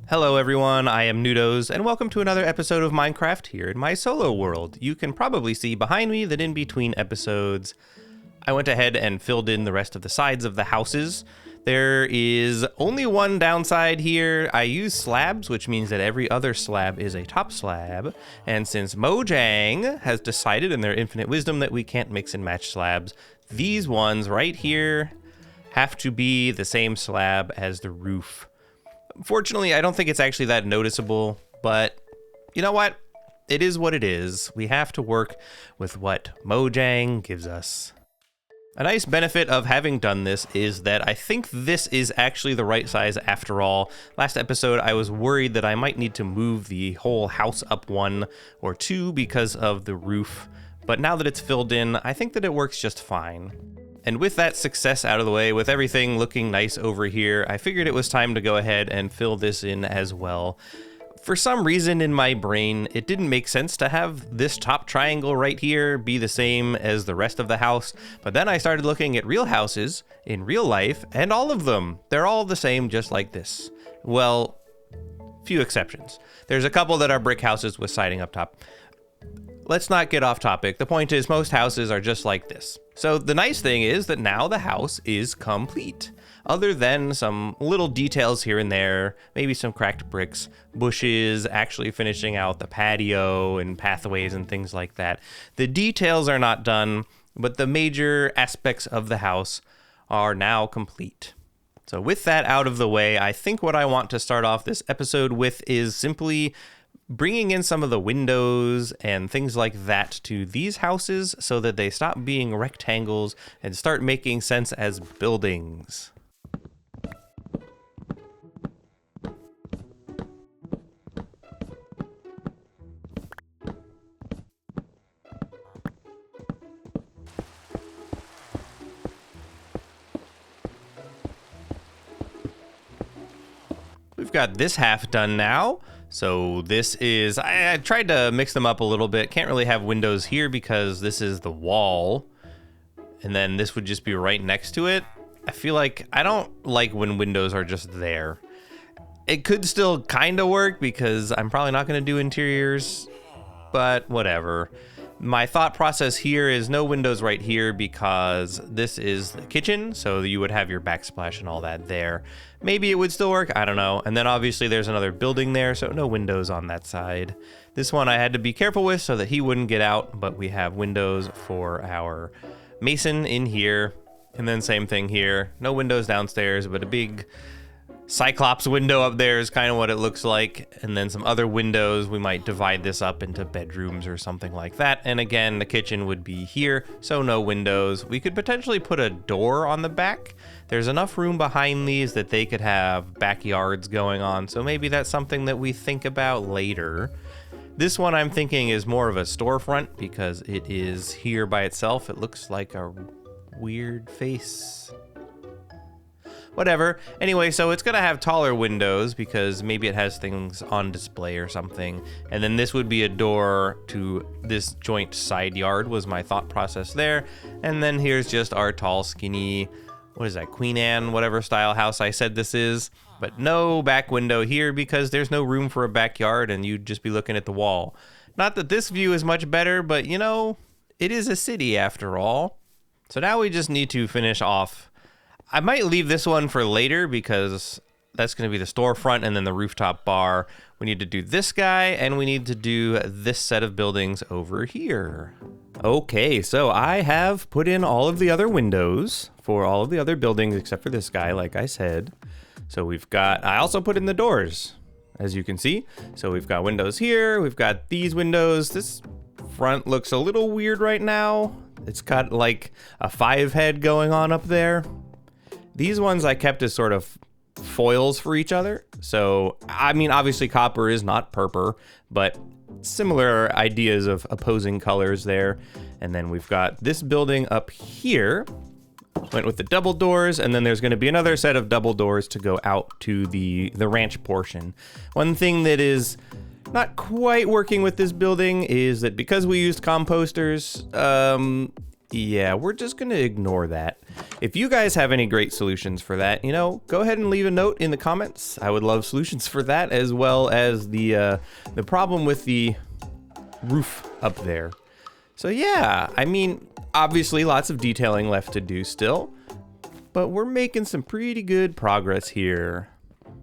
Hello everyone, I am Nudos, and welcome to another episode of Minecraft here in my solo world. You can probably see behind me that in between episodes, I went ahead and filled in the rest of the sides of the houses. There is only one downside here. I use slabs, which means that every other slab is a top slab. And since Mojang has decided in their infinite wisdom that we can't mix and match slabs, these ones right here have to be the same slab as the roof. Fortunately, I don't think it's actually that noticeable, but you know what? It is what it is. We have to work with what Mojang gives us. A nice benefit of having done this is that I think this is actually the right size after all. Last episode, I was worried that I might need to move the whole house up one or two because of the roof, but now that it's filled in, I think that it works just fine. And with that success out of the way, with everything looking nice over here, I figured it was time to go ahead and fill this in as well. For some reason in my brain, it didn't make sense to have this top triangle right here be the same as the rest of the house, but then I started looking at real houses in real life, and all of them, they're all the same just like this. Well, few exceptions. There's a couple that are brick houses with siding up top. Let's not get off topic. The point is most houses are just like this. So the nice thing is that now the house is complete. Other than some little details here and there, maybe some cracked bricks, bushes, actually finishing out the patio and pathways and things like that. The details are not done, but the major aspects of the house are now complete. So with that out of the way, I think what I want to start off this episode with is simply bringing in some of the windows and things like that to these houses so that they stop being rectangles and start making sense as buildings. We've got this half done now. So this is, I tried to mix them up a little bit. Can't really have windows here because this is the wall. And then this would just be right next to it. I feel like I don't like when windows are just there. It could still kind of work because I'm probably not going to do interiors, but whatever. My thought process here is no windows right here because this is the kitchen, so you would have your backsplash and all that there. Maybe it would still work, I don't know. And then obviously there's another building there, so no windows on that side. This one I had to be careful with so that he wouldn't get out, but we have windows for our mason in here. And then same thing here, no windows downstairs, but a big Cyclops window up there is kind of what it looks like, and then some other windows. We might divide this up into bedrooms or something like that, and again the kitchen would be here, so no windows. We could potentially put a door on the back. There's enough room behind these that they could have backyards going on, so maybe that's something that we think about later. This one I'm thinking is more of a storefront because it is here by itself. It looks like a weird face. Whatever. Anyway, so it's going to have taller windows because maybe it has things on display or something. And then this would be a door to this joint side yard was my thought process there. And then here's just our tall, skinny, what is that, Queen Anne, whatever style house I said this is. But no back window here because there's no room for a backyard and you'd just be looking at the wall. Not that this view is much better, but you know, it is a city after all. So now we just need to finish off. I might leave this one for later because that's going to be the storefront and then the rooftop bar. We need to do this guy and we need to do this set of buildings over here. Okay, so I have put in all of the other windows for all of the other buildings except for this guy, like I said. So I also put in the doors, as you can see. So we've got windows here, we've got these windows. This front looks a little weird right now. It's got like a 5 head going on up there. These ones I kept as sort of foils for each other. So, I mean, obviously copper is not purple, but similar ideas of opposing colors there. And then we've got this building up here. Went with the double doors, and then there's going to be another set of double doors to go out to the ranch portion. One thing that is not quite working with this building is that because we used composters, Yeah, we're just going to ignore that. If you guys have any great solutions for that, go ahead and leave a note in the comments. I would love solutions for that, as well as the problem with the roof up there. So yeah, I mean, obviously lots of detailing left to do still, but we're making some pretty good progress here.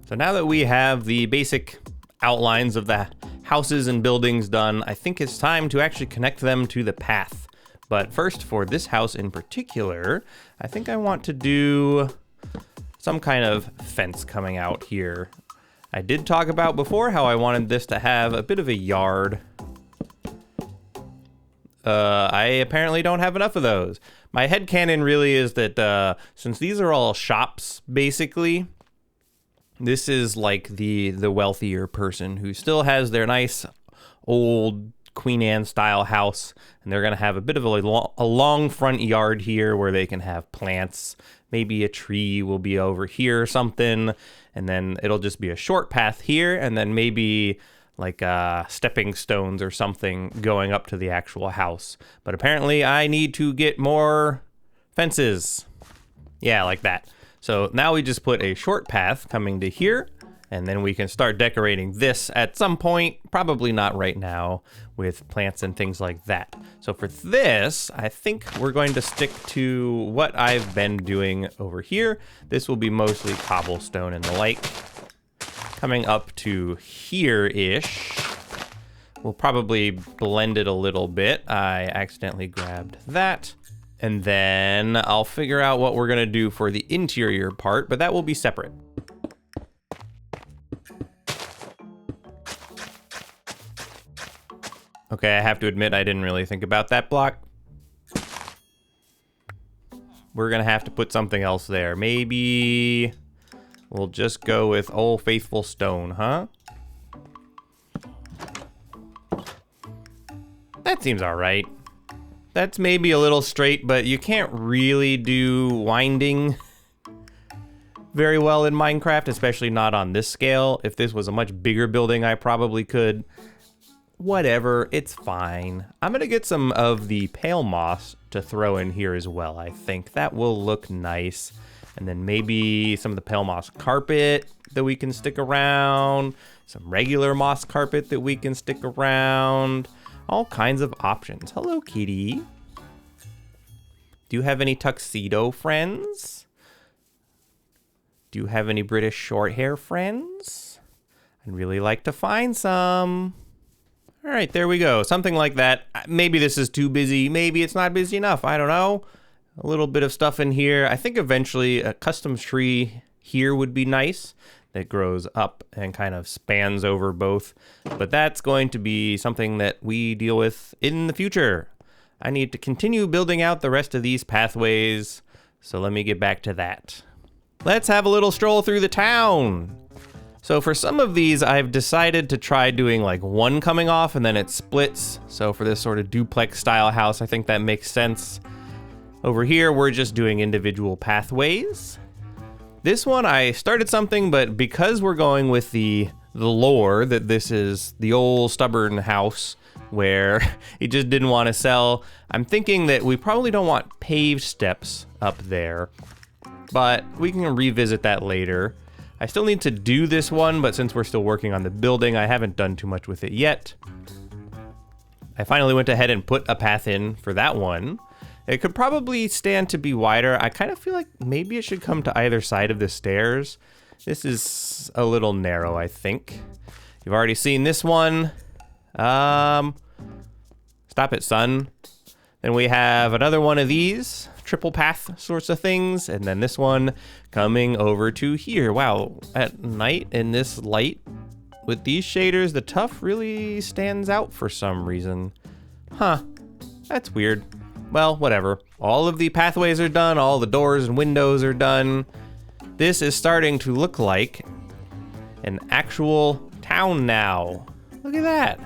So now that we have the basic outlines of the houses and buildings done, I think it's time to actually connect them to the path. But first, for this house in particular, I think I want to do some kind of fence coming out here. I did talk about before how I wanted this to have a bit of a yard. I apparently don't have enough of those. My headcanon really is that since these are all shops, basically, this is like the wealthier person who still has their nice old Queen Anne style house, and they're going to have a bit of a long front yard here where they can have plants. Maybe a tree will be over here or something, and then it'll just be a short path here, and then maybe like stepping stones or something going up to the actual house. But apparently I need to get more fences. Yeah, like that. So now we just put a short path coming to here, and then we can start decorating this at some point, probably not right now, with plants and things like that. So for this, I think we're going to stick to what I've been doing over here. This will be mostly cobblestone and the like. Coming up to here-ish, we'll probably blend it a little bit. I accidentally grabbed that. And then I'll figure out what we're gonna do for the interior part, but that will be separate. Okay, I have to admit I didn't really think about that block. We're gonna have to put something else there. Maybe we'll just go with Old Faithful Stone, huh? That seems all right. That's maybe a little straight, but you can't really do winding very well in Minecraft, especially not on this scale. If this was a much bigger building, I probably could. Whatever, it's fine. I'm gonna get some of the pale moss to throw in here as well, I think. That will look nice. And then maybe some of the pale moss carpet that we can stick around. Some regular moss carpet that we can stick around. All kinds of options. Hello, kitty. Do you have any tuxedo friends? Do you have any British short hair friends? I'd really like to find some. All right, there we go. Something like that. Maybe this is too busy. Maybe it's not busy enough. I don't know. A little bit of stuff in here. I think eventually a custom tree here would be nice that grows up and kind of spans over both. But that's going to be something that we deal with in the future. I need to continue building out the rest of these pathways. So let me get back to that. Let's have a little stroll through the town. So for some of these, I've decided to try doing like one coming off and then it splits. So for this sort of duplex style house, I think that makes sense. Over here, we're just doing individual pathways. This one, I started something, but because we're going with the lore that this is the old stubborn house where he just didn't want to sell, I'm thinking that we probably don't want paved steps up there, but we can revisit that later. I still need to do this one, but since we're still working on the building, I haven't done too much with it yet. I finally went ahead and put a path in for that one. It could probably stand to be wider. I kind of feel like maybe it should come to either side of the stairs. This is a little narrow, I think. You've already seen this one. Stop it, son. Then we have another one of these triple path sorts of things. And then this one coming over to here. Wow, at night in this light with these shaders, the tuff really stands out for some reason. Huh, that's weird. Well, whatever. All of the pathways are done. All the doors and windows are done. This is starting to look like an actual town now. Look at that.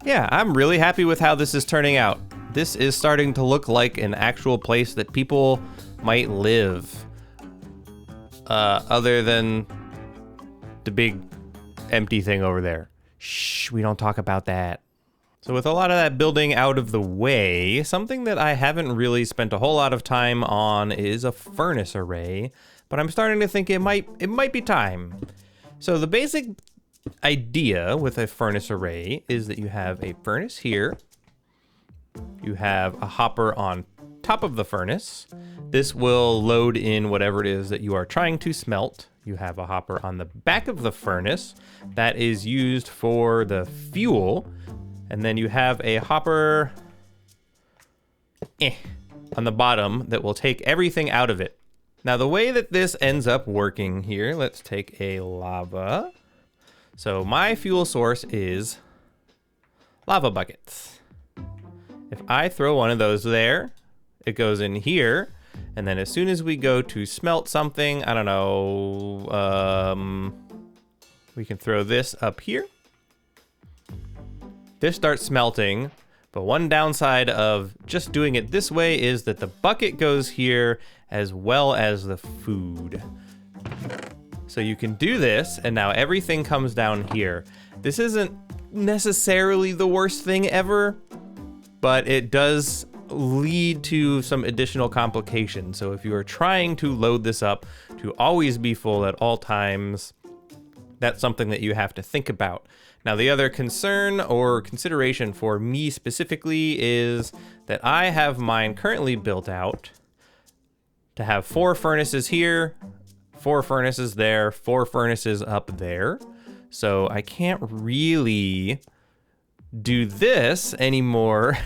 Yeah, I'm really happy with how this is turning out. This is starting to look like an actual place that people might live. Other than the big empty thing over there. Shh, we don't talk about that. So with a lot of that building out of the way, something that I haven't really spent a whole lot of time on is a furnace array, but I'm starting to think it might be time. So the basic idea with a furnace array is that you have a furnace here, you have a hopper on top of the furnace. This will load in whatever it is that you are trying to smelt. You have a hopper on the back of the furnace that is used for the fuel. And then you have a hopper on the bottom that will take everything out of it. Now the way that this ends up working here, let's take a lava. So my fuel source is lava buckets. If I throw one of those there, it goes in here. And then as soon as we go to smelt something, I don't know, we can throw this up here. This starts smelting, but one downside of just doing it this way is that the bucket goes here as well as the food. So you can do this, and now everything comes down here. This isn't necessarily the worst thing ever, but it does lead to some additional complications. So if you are trying to load this up to always be full at all times, that's something that you have to think about. Now, the other concern or consideration for me specifically is that I have mine currently built out to have 4 furnaces here, 4 furnaces there, 4 furnaces up there. So I can't really do this anymore.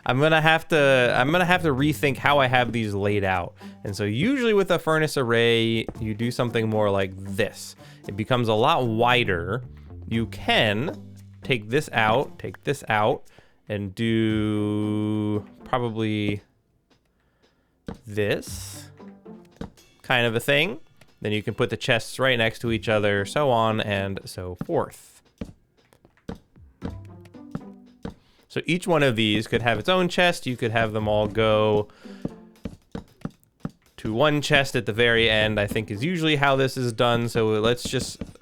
I'm gonna have to rethink how I have these laid out. And so usually with a furnace array, you do something more like this. It becomes a lot wider. You can take this out, and do probably this kind of a thing. Then you can put the chests right next to each other, so on and so forth. So each one of these could have its own chest. You could have them all go to one chest at the very end, I think is usually how this is done. So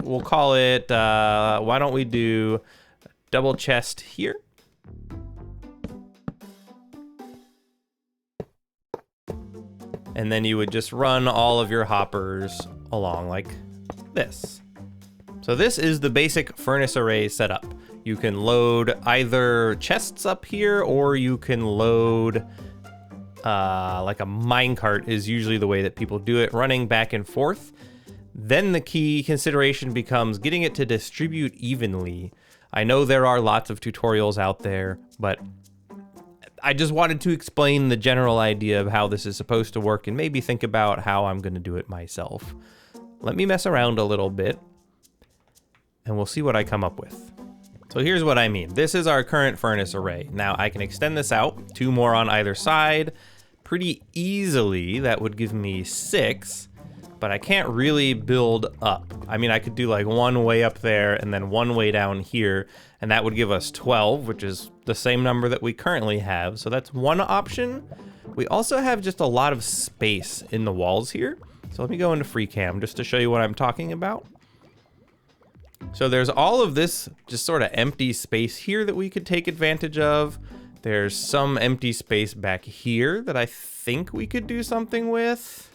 we'll call it, why don't we do double chest here? And then you would just run all of your hoppers along like this. So this is the basic furnace array setup. You can load either chests up here, or you can load like a minecart is usually the way that people do it, running back and forth. Then the key consideration becomes getting it to distribute evenly. I know there are lots of tutorials out there, but I just wanted to explain the general idea of how this is supposed to work and maybe think about how I'm going to do it myself. Let me mess around a little bit and we'll see what I come up with. So here's what I mean. This is our current furnace array. Now I can extend this out, 2 more on either side pretty easily. That would give me 6, but I can't really build up. I mean, I could do like 1 way up there and then 1 way down here, and that would give us 12, which is the same number that we currently have. So that's one option. We also have just a lot of space in the walls here. So let me go into free cam just to show you what I'm talking about. So there's all of this just sort of empty space here that we could take advantage of. There's some empty space back here that I think we could do something with.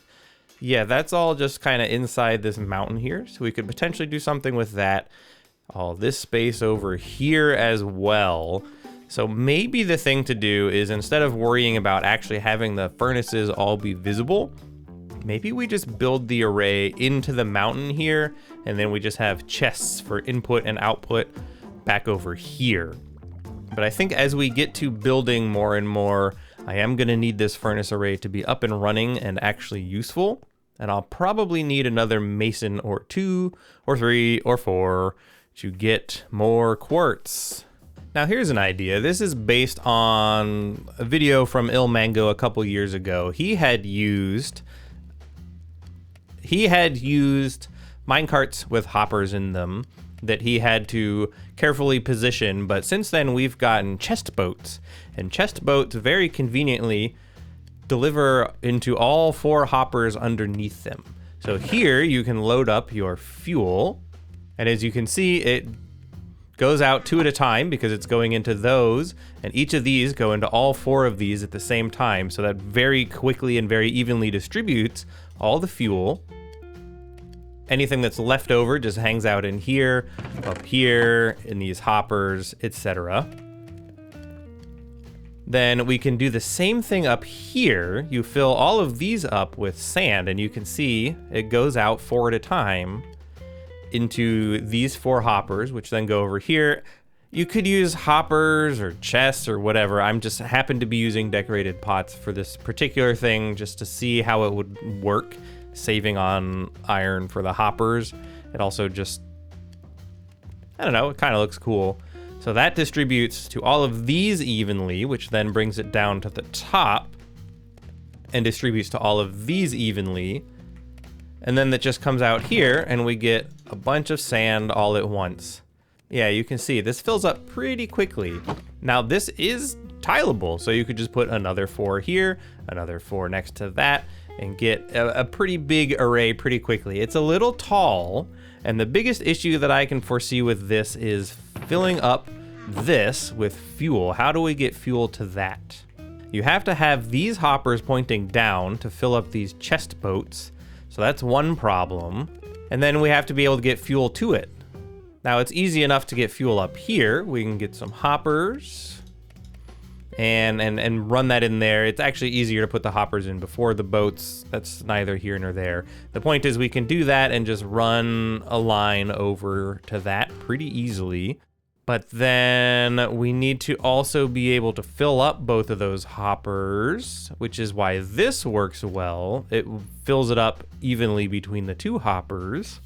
Yeah, that's all just kind of inside this mountain here. So we could potentially do something with that. All this space over here as well. So maybe the thing to do is, instead of worrying about actually having the furnaces all be visible, maybe we just build the array into the mountain here, and then we just have chests for input and output back over here. But I think as we get to building more and more, I am going to need this furnace array to be up and running and actually useful. And I'll probably need another mason or 2 or 3 or 4 to get more quartz. Now here's an idea. This is based on a video from Il Mango a couple years ago. He had used minecarts with hoppers in them that he had to carefully position, but since then we've gotten chest boats, and chest boats very conveniently deliver into all 4 hoppers underneath them. So here you can load up your fuel, and as you can see, it goes out 2 at a time because it's going into those, and each of these go into all 4 of these at the same time, so that very quickly and very evenly distributes all the fuel. Anything that's left over just hangs out in here, up here, in these hoppers, etc. Then we can do the same thing up here. You fill all of these up with sand, and you can see it goes out 4 at a time into these 4 hoppers, which then go over here. You could use hoppers or chests or whatever. I'm just happen to be using decorated pots for this particular thing just to see how it would work, saving on iron for the hoppers. It also just, I don't know, it kind of looks cool. So that distributes to all of these evenly, which then brings it down to the top and distributes to all of these evenly. And then that just comes out here and we get a bunch of sand all at once. Yeah, you can see this fills up pretty quickly. Now this is tileable, so you could just put another 4 here, another 4 next to that, and get a pretty big array pretty quickly. It's a little tall, and the biggest issue that I can foresee with this is filling up this with fuel. How do we get fuel to that? You have to have these hoppers pointing down to fill up these chest boats, so that's one problem. And then we have to be able to get fuel to it. Now it's easy enough to get fuel up here. We can get some hoppers and run that in there. It's actually easier to put the hoppers in before the boats. That's neither here nor there. The point is we can do that and just run a line over to that pretty easily. But then we need to also be able to fill up both of those hoppers, which is why this works well. It fills it up evenly between the 2 hoppers.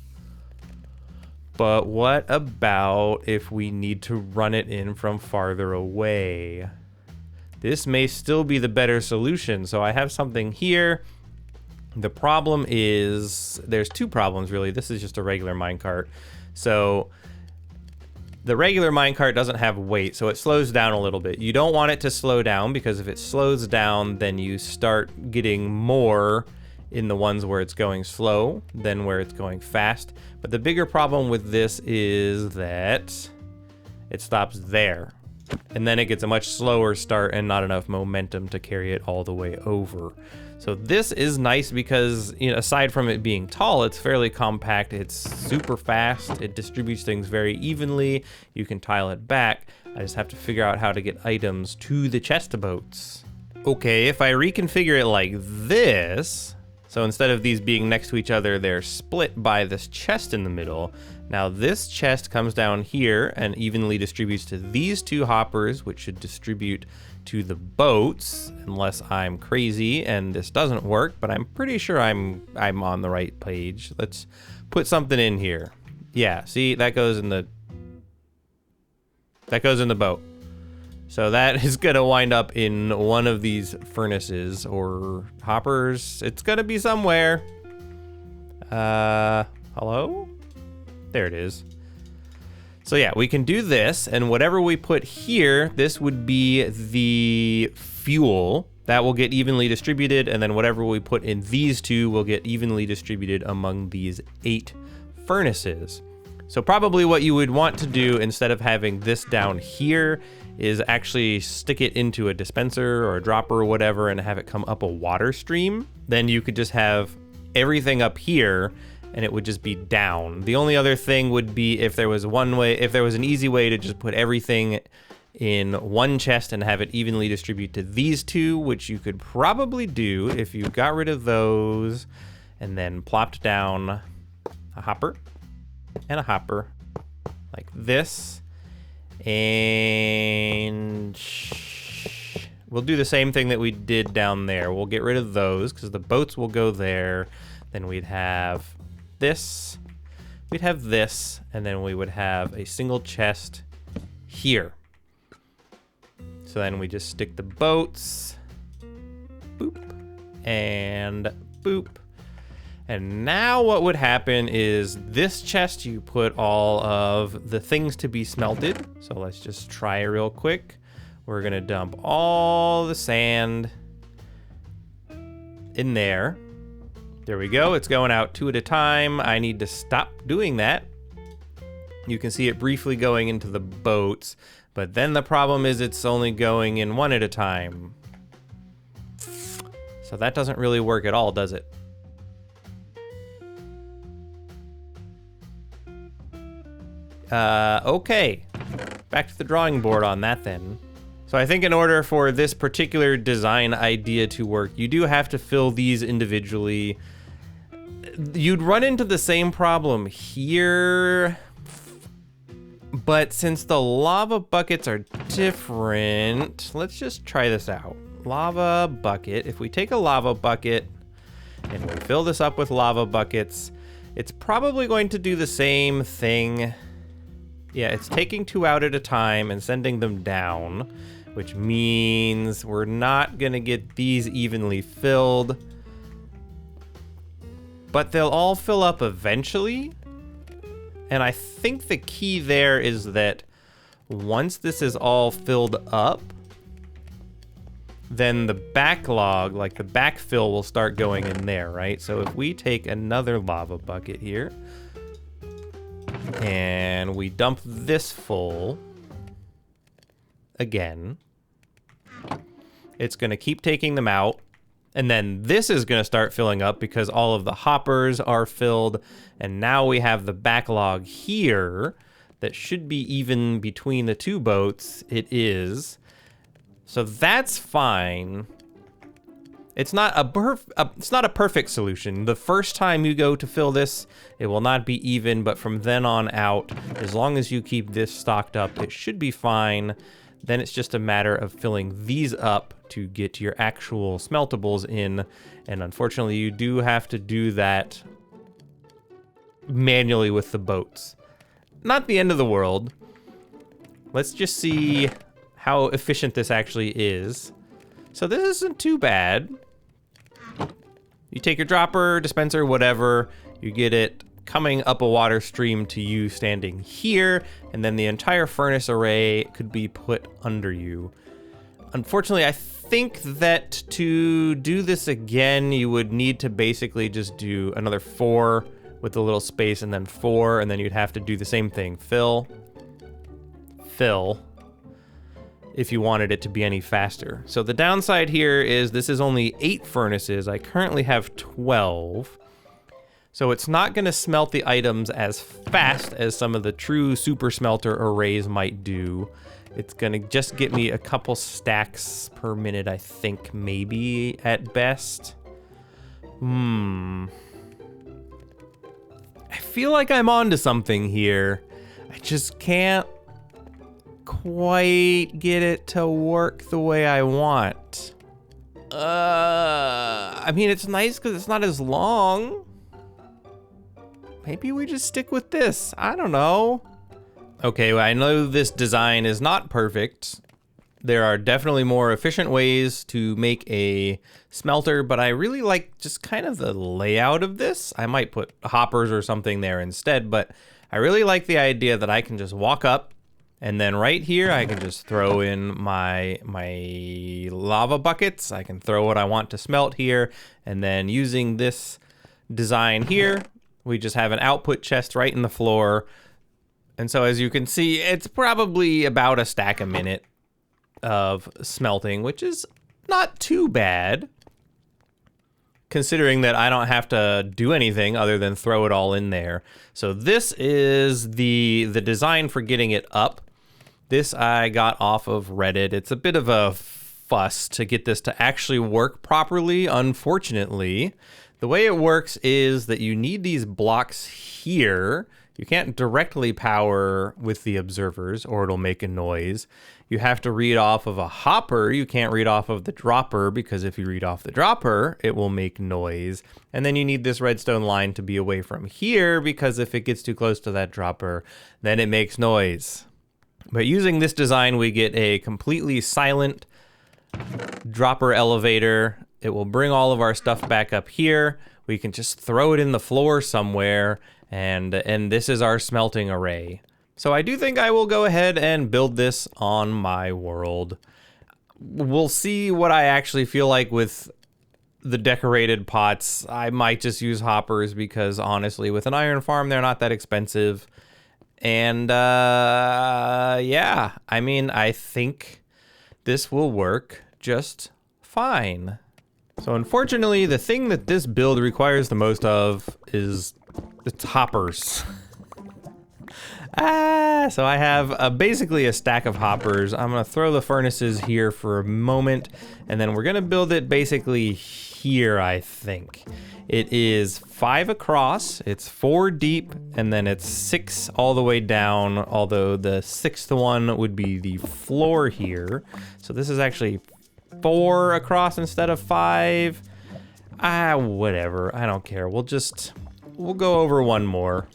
But what about if we need to run it in from farther away? This may still be the better solution. So I have something here. The problem is, there's 2 problems really. This is just a regular minecart. So the regular minecart doesn't have weight, so it slows down a little bit. You don't want it to slow down, because if it slows down, then you start getting more in the ones where it's going slow than where it's going fast. But the bigger problem with this is that it stops there. And then it gets a much slower start and not enough momentum to carry it all the way over. So this is nice because, you know, aside from it being tall, it's fairly compact. It's super fast. It distributes things very evenly. You can tile it back. I just have to figure out how to get items to the chest boats. Okay, if I reconfigure it like this, so instead of these being next to each other, they're split by this chest in the middle. Now this chest comes down here and evenly distributes to these 2 hoppers, which should distribute to the boats, unless I'm crazy and this doesn't work, but I'm pretty sure I'm on the right page. Let's put something in here. Yeah, see, that goes in the boat. So that is gonna wind up in one of these furnaces or hoppers. It's gonna be somewhere. Hello? There it is. So yeah, we can do this, and whatever we put here, this would be the fuel. That will get evenly distributed, and then whatever we put in these 2 will get evenly distributed among these 8 furnaces. So probably what you would want to do instead of having this down here is actually stick it into a dispenser or a dropper or whatever and have it come up a water stream. Then you could just have everything up here and it would just be down. The only other thing would be if there was an easy way to just put everything in one chest and have it evenly distribute to these 2, which you could probably do if you got rid of those and then plopped down a hopper and a hopper like this. And we'll do the same thing that we did down there. We'll get rid of those because the boats will go there. Then we'd have this, and then we would have a single chest here. So then we just stick the boats, boop, and boop. And now what would happen is this chest, you put all of the things to be smelted. So let's just try real quick. We're gonna dump all the sand in there. There we go, it's going out 2 at a time. I need to stop doing that. You can see it briefly going into the boats, but then the problem is it's only going in one at a time. So that doesn't really work at all, does it? Okay. Back to the drawing board on that then. So I think in order for this particular design idea to work, you do have to fill these individually. You'd run into the same problem here, but since the lava buckets are different, let's just try this out. Lava bucket. If we take a lava bucket and we fill this up with lava buckets, it's probably going to do the same thing. Yeah, it's taking 2 out at a time and sending them down, which means we're not gonna get these evenly filled, but they'll all fill up eventually. And I think the key there is that once this is all filled up, then the backlog, like the backfill, will start going in there, right? So if we take another lava bucket here and we dump this full again, it's gonna keep taking them out, and then this is gonna start filling up because all of the hoppers are filled, and now we have the backlog here that should be even between the 2 boats. It is. So that's fine. It's not a perfect solution. The first time you go to fill this, it will not be even, but from then on out, as long as you keep this stocked up, it should be fine. Then it's just a matter of filling these up to get your actual smeltables in, and unfortunately you do have to do that manually with the boats. Not the end of the world. Let's just see how efficient this actually is. So this isn't too bad. You take your dropper, dispenser, whatever, you get it coming up a water stream to you standing here, and then the entire furnace array could be put under you. Unfortunately, I think that to do this again, you would need to basically just do another 4 with a little space, and then 4, and then you'd have to do the same thing. Fill, if you wanted it to be any faster. So the downside here is this is only 8 furnaces. I currently have 12. So it's not gonna smelt the items as fast as some of the true super smelter arrays might do. It's gonna just get me a couple stacks per minute, I think, maybe at best. I feel like I'm onto something here. I just can't quite get it to work the way I want. I mean, it's nice because it's not as long. Maybe we just stick with this. I don't know. Okay, well, I know this design is not perfect. There are definitely more efficient ways to make a smelter, but I really like just kind of the layout of this. I might put hoppers or something there instead, but I really like the idea that I can just walk up, and then right here I can just throw in my lava buckets. I can throw what I want to smelt here, and then using this design here, we just have an output chest right in the floor. And so as you can see, it's probably about a stack a minute of smelting, which is not too bad, considering that I don't have to do anything other than throw it all in there. So this is the design for getting it up. This I got off of Reddit. It's a bit of a fuss to get this to actually work properly, unfortunately. The way it works is that you need these blocks here. You can't directly power with the observers or it'll make a noise. You have to read off of a hopper. You can't read off of the dropper because if you read off the dropper, it will make noise. And then you need this redstone line to be away from here because if it gets too close to that dropper, then it makes noise. But using this design, we get a completely silent dropper elevator. It will bring all of our stuff back up here. We can just throw it in the floor somewhere, and this is our smelting array. So I do think I will go ahead and build this on my world. We'll see what I actually feel like with the decorated pots. I might just use hoppers because honestly, with an iron farm, they're not that expensive. And yeah, I mean, I think this will work just fine. So unfortunately, the thing that this build requires the most of is its hoppers. So I have basically a stack of hoppers. I'm gonna throw the furnaces here for a moment, and then we're gonna build it basically here, I think. It is 5 across, it's 4 deep, and then it's 6 all the way down, although the 6th one would be the floor here. So this is actually 4 across instead of 5. Whatever, I don't care. We'll go over one more.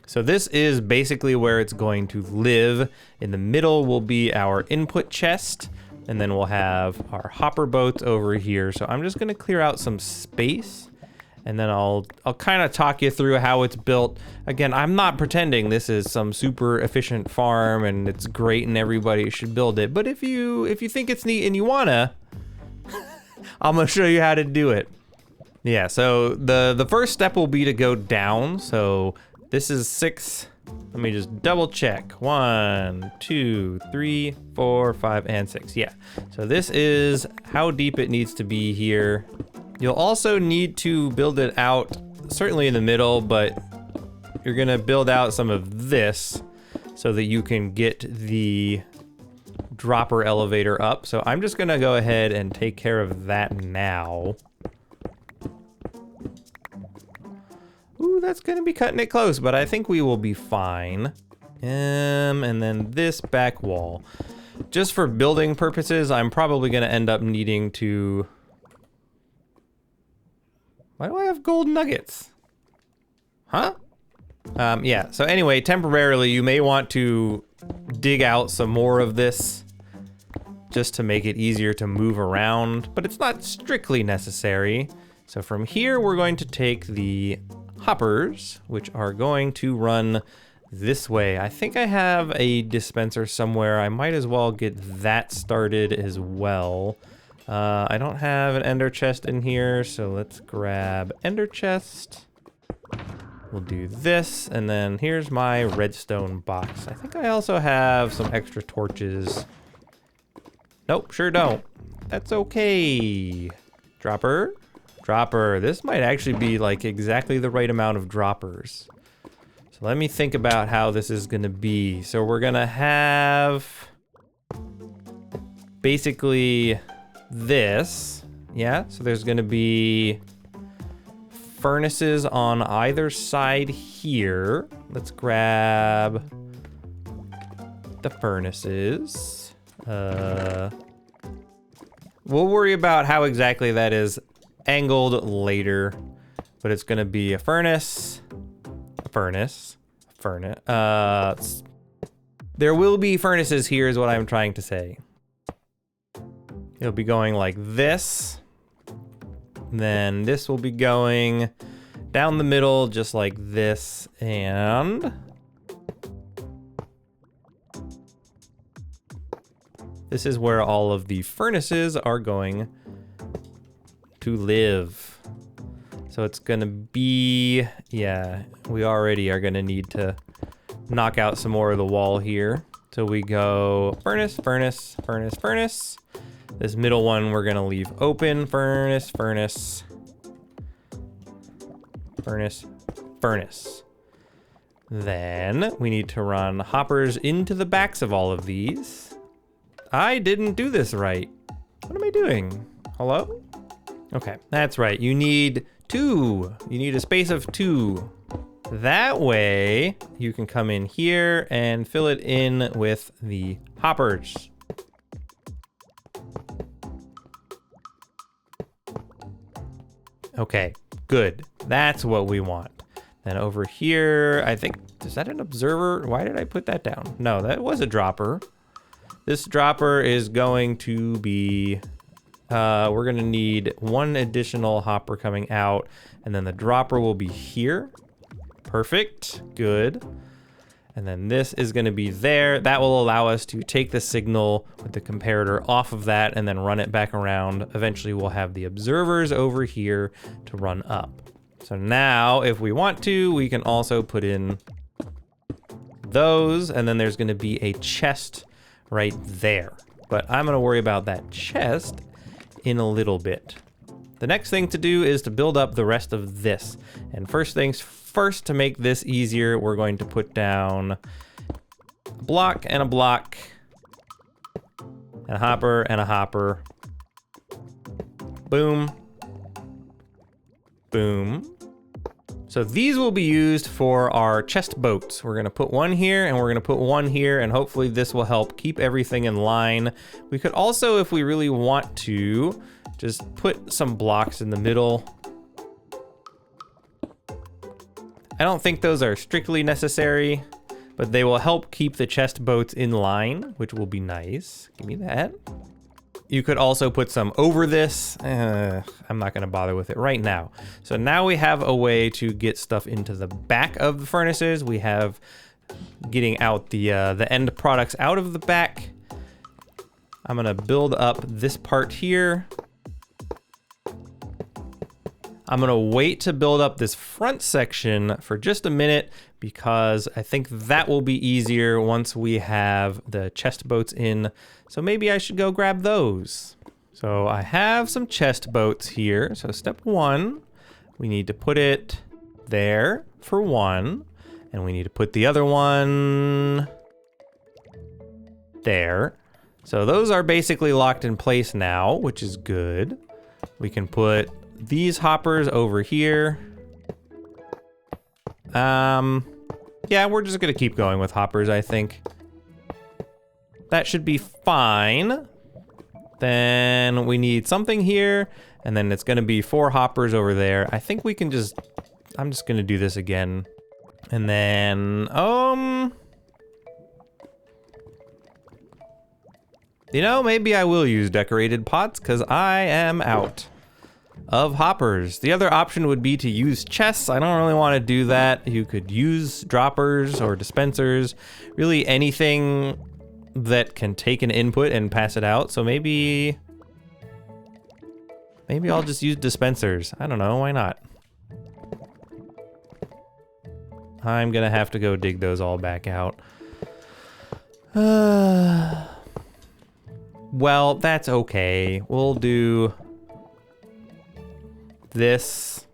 So this is basically where it's going to live. In the middle will be our input chest, and then we'll have our hopper boats over here. So I'm just gonna clear out some space, and then I'll kind of talk you through how it's built. Again, I'm not pretending this is some super efficient farm and it's great and everybody should build it. But if you think it's neat and you wanna, I'm gonna show you how to do it. Yeah, so the first step will be to go down. So this is 6. Let me just double check. 1, 2, 3, 4, 5, and 6. Yeah. So this is how deep it needs to be here. You'll also need to build it out, certainly in the middle, but you're gonna build out some of this so that you can get the dropper elevator up. So I'm just gonna go ahead and take care of that now. Ooh, that's gonna be cutting it close, but I think we will be fine. And then this back wall. Just for building purposes, I'm probably gonna end up needing to... Why do I have gold nuggets? Huh? Yeah, so anyway, temporarily you may want to dig out some more of this just to make it easier to move around, but it's not strictly necessary. So from here, we're going to take the hoppers, which are going to run this way. I think I have a dispenser somewhere. I might as well get that started as well. I don't have an ender chest in here, so let's grab ender chest. We'll do this, and then here's my redstone box. I think I also have some extra torches. Nope, sure don't. That's okay. Dropper. Dropper. This might actually be like exactly the right amount of droppers. So let me think about how this is gonna be. So we're gonna have basically this. Yeah, so there's gonna be furnaces on either side here. Let's grab the furnaces. We'll worry about how exactly that is angled later, but it's gonna be a furnace, there will be furnaces here is what I'm trying to say. It'll be going like this, then this will be going down the middle just like this, and this is where all of the furnaces are going to live. So it's gonna be, yeah, we already are gonna need to knock out some more of the wall here. So we go furnace, furnace, furnace, furnace. This middle one we're gonna leave open. Furnace, furnace, furnace, furnace. Then we need to run hoppers into the backs of all of these. I didn't do this right. What am I doing? Hello? Okay, that's right. You need 2. You need a space of 2. That way you can come in here and fill it in with the hoppers. Okay, good. That's what we want. Then over here, I think, is that an observer? Why did I put that down? No, that was a dropper. This dropper is going to be, we're gonna need 1 additional hopper coming out, and then the dropper will be here. Perfect, good. And then this is gonna be there. That will allow us to take the signal with the comparator off of that and then run it back around. Eventually we'll have the observers over here to run up. So now if we want to, we can also put in those, and then there's gonna be a chest right there. But I'm gonna worry about that chest in a little bit. The next thing to do is to build up the rest of this. And first things first, to make this easier, we're going to put down a block and a block, and a hopper and a hopper. Boom. Boom. So these will be used for our chest boats. We're gonna put one here and we're gonna put one here, and hopefully this will help keep everything in line. We could also, if we really want to, just put some blocks in the middle. I don't think those are strictly necessary, but they will help keep the chest boats in line, which will be nice. Give me that. You could also put some over this. I'm not gonna bother with it right now. So now we have a way to get stuff into the back of the furnaces. We have getting out the end products out of the back. I'm gonna build up this part here. I'm gonna wait to build up this front section for just a minute, because I think that will be easier once we have the chest boats in. So maybe I should go grab those. So I have some chest boats here. So step one, we need to put it there for one, and we need to put the other one there. So those are basically locked in place now, which is good. We can put these hoppers over here. Yeah, we're just gonna keep going with hoppers, I think. That should be fine. Then we need something here, and then it's gonna be 4 hoppers over there. I think we can just, I'm just gonna do this again. And then, you know, maybe I will use decorated pots, because I am out of hoppers. The other option would be to use chests. I don't really want to do that. You could use droppers or dispensers, really anything that can take an input and pass it out. So maybe I'll just use dispensers. I don't know, why not? I'm gonna have to go dig those all back out. Well, that's okay. We'll do this.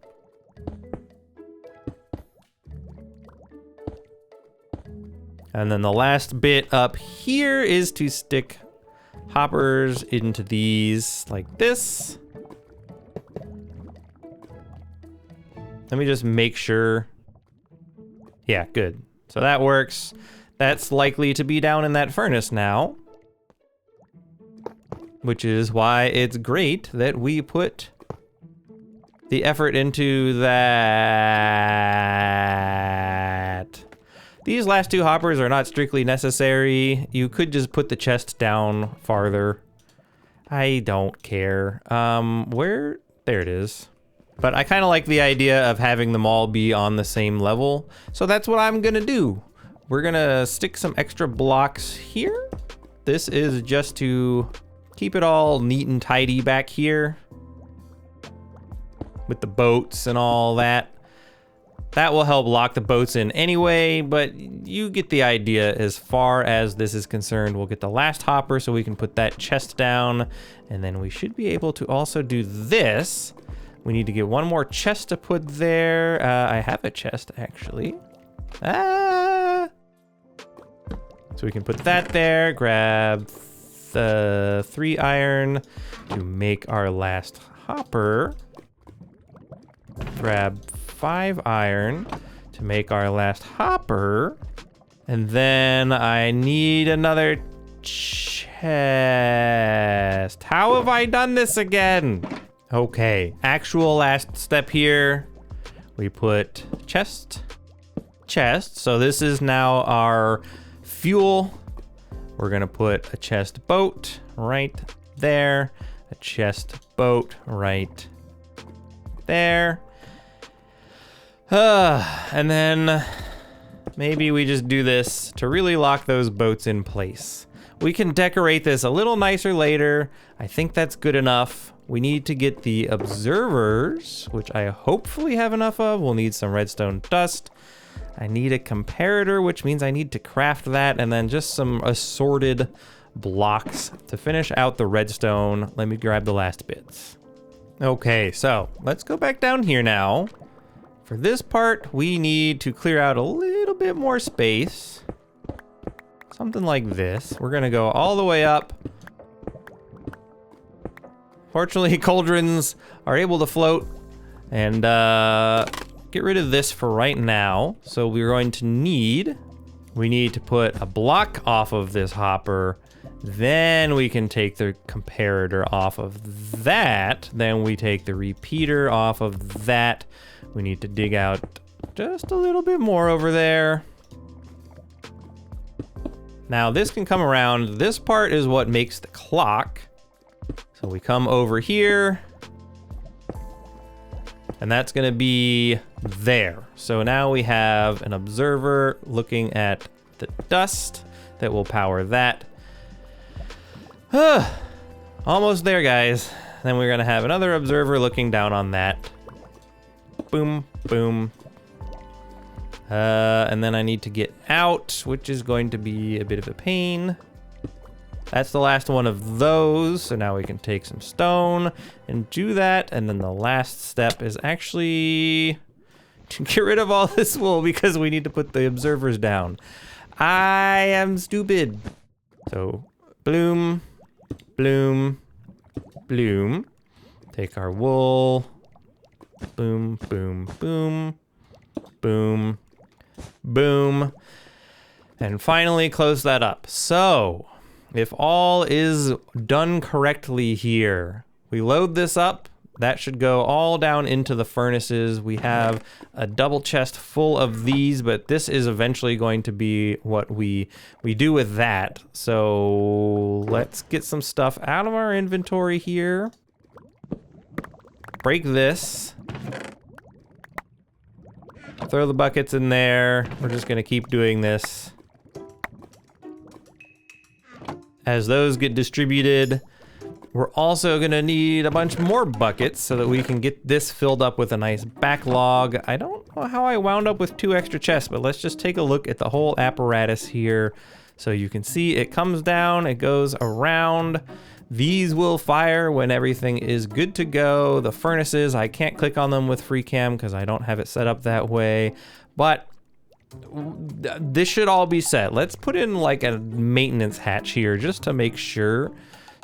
And then the last bit up here is to stick hoppers into these like this. Let me just make sure. Yeah, good. So that works. That's likely to be down in that furnace now, which is why it's great that we put the effort into that. These last 2 hoppers are not strictly necessary. You could just put the chest down farther. I don't care. Where? There it is. But I kind of like the idea of having them all be on the same level. So that's what I'm gonna do. We're gonna stick some extra blocks here. This is just to keep it all neat and tidy back here with the boats and all that. That will help lock the boats in anyway, but you get the idea as far as this is concerned. We'll get the last hopper so we can put that chest down, and then we should be able to also do this. We need to get one more chest to put there. I have a chest, actually. So we can put that there, grab the 3 iron to make our last hopper. Grab 5 iron to make our last hopper. And then I need another chest. How have I done this again? Okay, actual last step here. We put chest. So this is now our fuel. We're gonna put a chest boat right there. A chest boat right there. And then maybe we just do this to really lock those boats in place. We can decorate this a little nicer later. I think that's good enough. We need to get the observers, which I hopefully have enough of. We'll need some redstone dust. I need a comparator, which means I need to craft that, and then just some assorted blocks to finish out the redstone. Let me grab the last bits. Okay, so let's go back down here now. For this part, we need to clear out a little bit more space. Something like this. We're gonna go all the way up. Fortunately, cauldrons are able to float, and get rid of this for right now. So we're going to need to put a block off of this hopper. Then we can take the comparator off of that. Then we take the repeater off of that. We need to dig out just a little bit more over there. Now this can come around. This part is what makes the clock. So we come over here. And that's gonna be there. So now we have an observer looking at the dust that will power that. Almost there, guys. Then we're gonna have another observer looking down on that. Boom, boom. And then I need to get out, which is going to be a bit of a pain. That's the last one of those. So now we can take some stone and do that. And then the last step is actually to get rid of all this wool because we need to put the observers down. I am stupid. So bloom, bloom, bloom. Take our wool. Boom, boom, boom, boom, boom. And finally close that up. So if all is done correctly here, we load this up. That should go all down into the furnaces. We have a double chest full of these, but this is eventually going to be what we do with that. So let's get some stuff out of our inventory here. Break this. Throw the buckets in there. We're just gonna keep doing this. As those get distributed, we're also gonna need a bunch more buckets so that we can get this filled up with a nice backlog. I don't know how I wound up with 2 extra chests, but let's just take a look at the whole apparatus here. So you can see it comes down, it goes around. These will fire when everything is good to go. The furnaces, I can't click on them with FreeCam because I don't have it set up that way, but this should all be set. Let's put in like a maintenance hatch here just to make sure.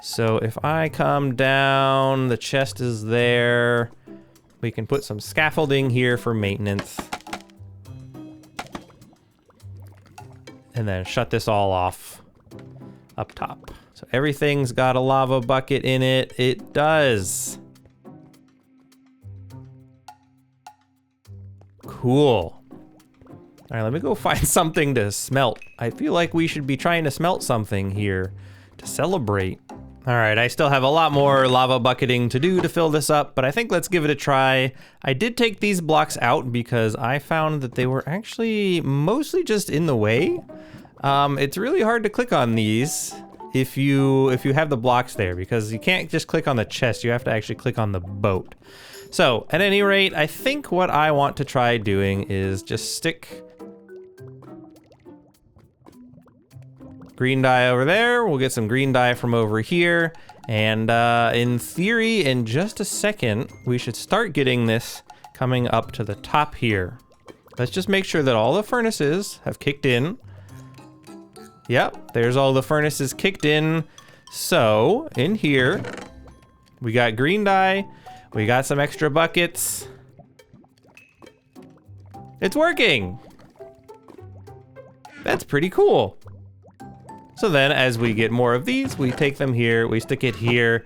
So if I come down, the chest is there. We can put some scaffolding here for maintenance. And then shut this all off up top. So everything's got a lava bucket in it. It does. Cool. All right, let me go find something to smelt. I feel like we should be trying to smelt something here to celebrate. All right, I still have a lot more lava bucketing to do to fill this up, but I think let's give it a try. I did take these blocks out because I found that they were actually mostly just in the way. It's really hard to click on these if you have the blocks there, because you can't just click on the chest, you have to actually click on the boat. So at any rate, I think what I want to try doing is just stick green dye over there. We'll get some green dye from over here. And in theory, in just a second, we should start getting this coming up to the top here. Let's just make sure that all the furnaces have kicked in. Yep, there's all the furnaces kicked in. So in here, we got green dye. We got some extra buckets. It's working. That's pretty cool. So then as we get more of these, we take them here, we stick it here.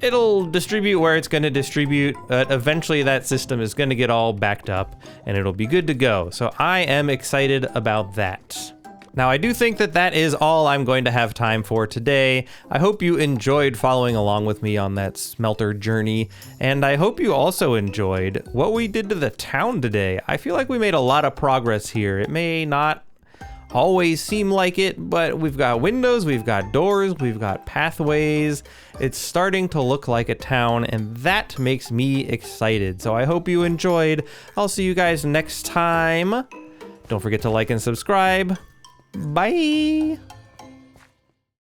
It'll distribute where it's gonna distribute, but eventually that system is gonna get all backed up and it'll be good to go. So I am excited about that. Now, I do think that that is all I'm going to have time for today. I hope you enjoyed following along with me on that smelter journey, and I hope you also enjoyed what we did to the town today. I feel like we made a lot of progress here. It may not always seem like it, but we've got windows, we've got doors, we've got pathways. It's starting to look like a town, and that makes me excited. So I hope you enjoyed. I'll see you guys next time. Don't forget to like and subscribe. Bye!